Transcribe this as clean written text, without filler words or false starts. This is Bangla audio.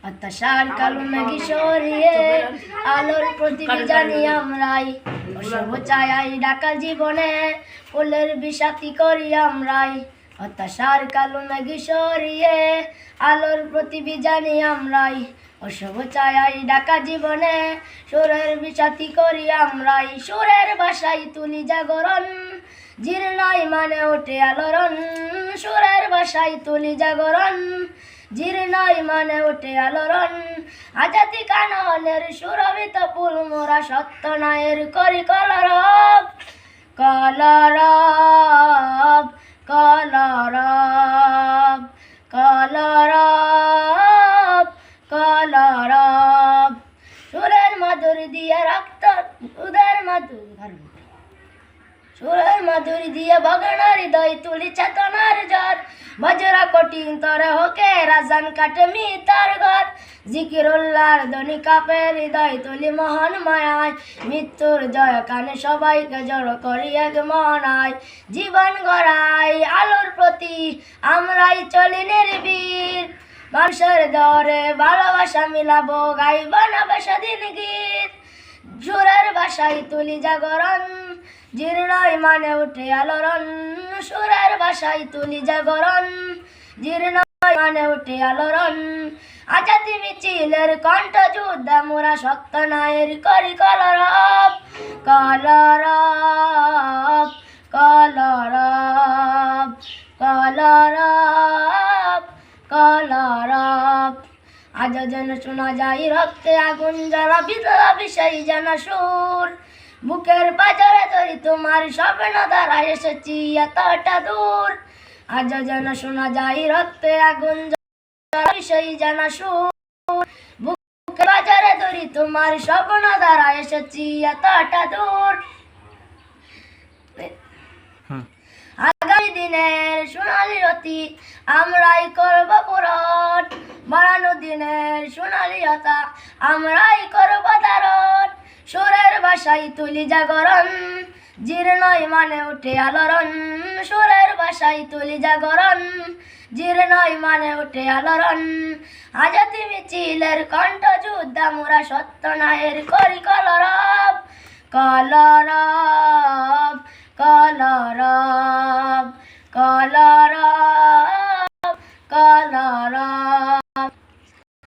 হতাশার কালো মেঘে সরিয়ে আলোর প্রদীপ জানি আমরাই, অশুভ ছায়ায় ঢাকা জীবনে ফুলের বিষাতি করি আমরাই। হতাশার কালো মেঘে সরিয়ে আলোর প্রদীপ জানি আমরাই, অশুভ ছায়ায় ঢাকা জীবনে সুরের বিষাতি করি আমরাই। সুরের ভাষায় তুলি জাগরণ, জীর্ণাই মানে ওঠে আলোড়ন। সুরের ভাষায় তুলি জাগরণ, জীর্ণাই মানে ওঠে আলোড়ন। আজাদি কাননের সুরভিত ফুল মোরা সত্য নায়ের করি কলরব, কলরব, কলরব, কলরব, কলরব। সুরের মাধুরী দিয়ে রক্ত উদের মাধুরী, সুরের মাধুরী দিয়ে ভগনার হৃদয় তুলি চেতনার জ্বর। বজ্রা কঠিন তরে হোকে রাজান কাটে মিতার ঘর, জিকিরুল্লাহর ধ্বনি কাপে হৃদয় তুলি মহান মায়ায়। মৃত্যুর জয় কানে সবাইকে জড়ো করি এক মনায়, জীবন গড়াই আলোর প্রতি আমরাই চলি নির্ভীর। মানুষের দরে ভালোবাসা মিলাবো, গাইব না বেসাদিন গীত। সুরের ভাষায় তুলি জাগরণ, জীর্ণাই মানে উঠে আলোড়ন। সুরের ভাষায় তুলি জাগরণ, জীর্ণাই মানে উঠে আলোড়ন। আজাদি মিছিলের কণ্ঠ যুদ্ধ মোরা সত্য নায়ের করি কলরব, কলরব, কলরব, কলরব, কলরব। আজ যেন শোনা যায় রক্তে আগুন জ্বালা বিধবা বিষয় যেন সুর। বুকের বাজারে ধরি তোমার স্বপ্ন দ্বারা এসেছি এতটা দূর। আজ যেন শোনা যায় রক্তে আগুন জ্বালা বিষয় যেন সুর। বুকের বাজারে ধরি তোমার স্বপ্ন দ্বারা এসেছি এতটা দূর। আগামী দিনের সোনালি রতি আমরাই করব পূরণ, বাড়ানো দিনের সোনালি হতা আমরাই করব ধারণ। সুরের ভাষায় তুলি জাগরণ, জীর্ণই মানে উঠে আলোড়ন। সুরের ভাষায় তুলি জাগরণ, জীর্ণই মানে উঠে আলোড়ন। আজাদি মিছিলের কণ্ঠ যুদ্ধ মোরা সত্য নায়ের করি কলরব, কলরব, কলরব।